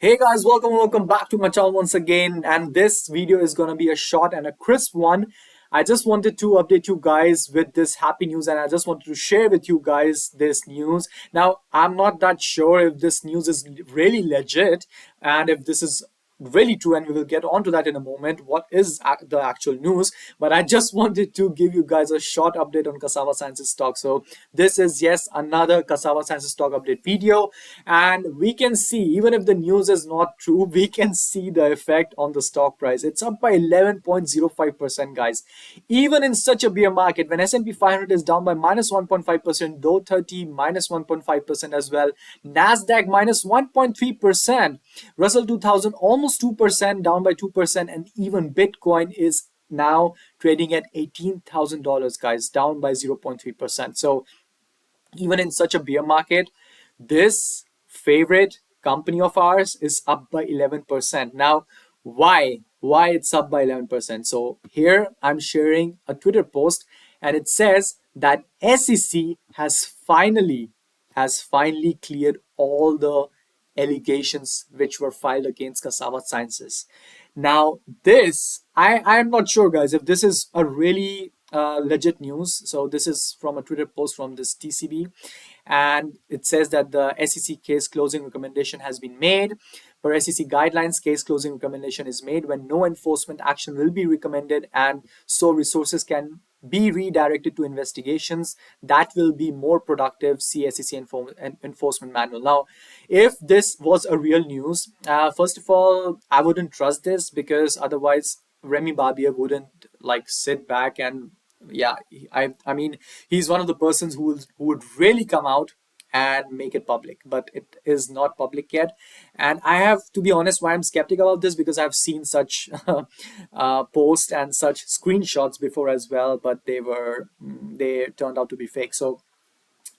Hey guys, welcome back to my channel once again. And this video is gonna be a short and a crisp one. I just wanted to update you guys with this happy news, and I just wanted to share with you guys this news. Now, I'm not that sure if this news is really legit and if this is really true, and we will get onto that in a moment. What is the actual news? But I just wanted to give you guys a short update on Cassava Sciences stock. So this is, yes, another Cassava Sciences stock update video, and we can see, even if the news is not true, we can see the effect on the stock price. It's up by 11.05%, guys. Even in such a bear market, when S&P 500 is down by minus 1.5%, Dow 30 minus 1.5% as well, Nasdaq minus 1.3%, Russell 2000 almost 2%, down by 2%, and even Bitcoin is now trading at $18,000, guys, down by 0.3%. So even in such a bear market, this favorite company of ours is up by 11%. Now, why it's up by 11%? So here I'm sharing a Twitter post, and it says that SEC has finally cleared all the allegations which were filed against Cassava Sciences. Now, this, I'm not sure, guys, if this is a really legit news. So this is from a Twitter post from this TCB, and it says that the SEC case closing recommendation has been made. Per SEC guidelines, case closing recommendation is made when no enforcement action will be recommended, and so resources can be redirected to investigations that will be more productive. See SEC enforcement manual. Now, if this was a real news, first of all, I wouldn't trust this, because otherwise Remy Barbier wouldn't like sit back and, yeah, I mean, he's one of the persons who would really come out and make it public, but it is not public yet. And I have to be honest, why I'm skeptical of this, because I've seen such posts and such screenshots before as well, but they turned out to be fake. So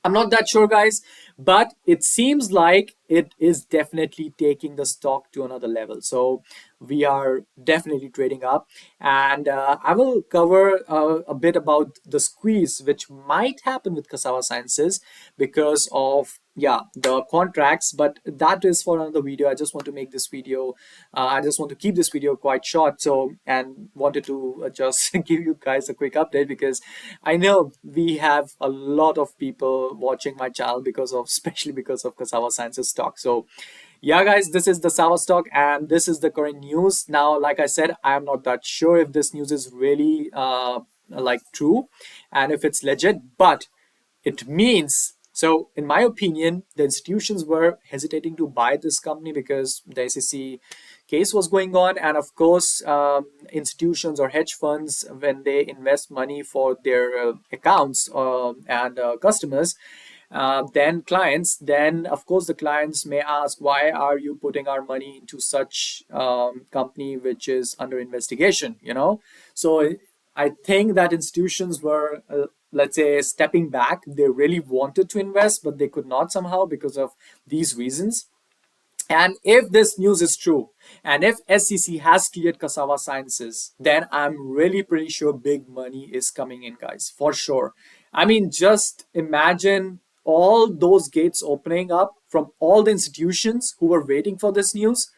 I'm not that sure, guys, but it seems like it is definitely taking the stock to another level. So we are definitely trading up, and I will cover a bit about the squeeze which might happen with Cassava Sciences because of, yeah, the contracts, but that is for another video. I just want to make this video, I just want to keep this video quite short, so, and wanted to just give you guys a quick update, because I know we have a lot of people watching my channel because of, especially because of Cassava Sciences stock. So yeah, guys, this is the Sava stock, and this is the current news. Now, like I said, I am not that sure if this news is really like true and if it's legit, but it means, so in my opinion, the institutions were hesitating to buy this company because the SEC case was going on. And of course, institutions or hedge funds, when they invest money for their accounts and customers, then clients, then of course the clients may ask, why are you putting our money into such company which is under investigation, you know? So I think that institutions were, let's say, stepping back. They really wanted to invest, but they could not somehow because of these reasons. And if this news is true, and if SEC has cleared Cassava Sciences, then I'm really pretty sure big money is coming in, guys, for sure. I mean, just imagine all those gates opening up from all the institutions who were waiting for this news.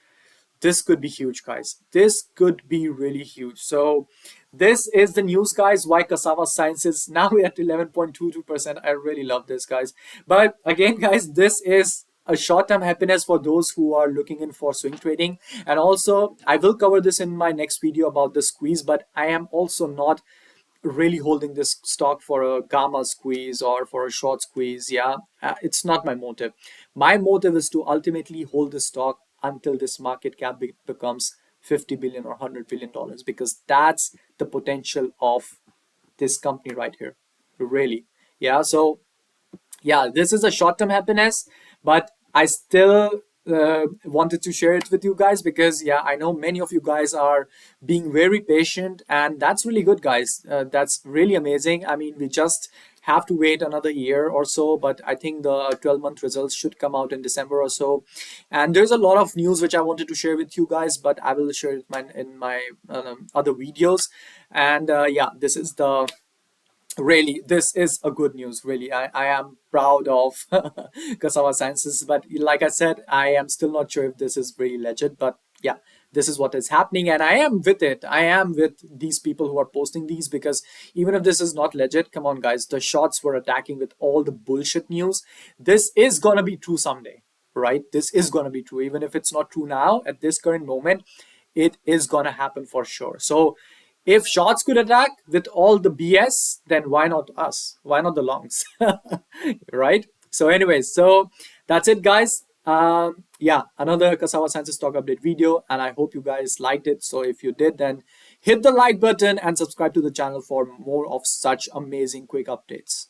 This could be huge, guys. This could be really huge. So this is the news, guys, why Cassava Sciences now we're at 11.22%. I really love this, guys. But again, guys, this is a short-term happiness for those who are looking in for swing trading. And also, I will cover this in my next video about the squeeze, but I am also not really holding this stock for a gamma squeeze or for a short squeeze. Yeah, it's not my motive. My motive is to ultimately hold the stock until this market cap becomes 50 billion or 100 billion dollars, because that's the potential of this company right here, really. Yeah, so yeah, this is a short-term happiness, but I still wanted to share it with you guys, because yeah, I know many of you guys are being very patient, and that's really good, guys. That's really amazing. I mean, we just have to wait another year or so, but I think the 12-month results should come out in December or so. And there's a lot of news which I wanted to share with you guys, but I will share it in my other videos. And yeah, this is the Really, this is a good news. Really, I am proud of Cassava Sciences. But like I said, I am still not sure if this is really legit. But yeah, this is what is happening, and I am with it. I am with these people who are posting these, because even if this is not legit, come on, guys, the shots were attacking with all the bullshit news. This is gonna be true someday, right? This is gonna be true, even if it's not true now at this current moment. It is gonna happen for sure. So if shots could attack with all the BS, then why not us? Why not the longs? Right? So, anyways, so that's it, guys. Yeah, another Cassava Sciences stock update video, and I hope you guys liked it. So, if you did, then hit the like button and subscribe to the channel for more of such amazing quick updates.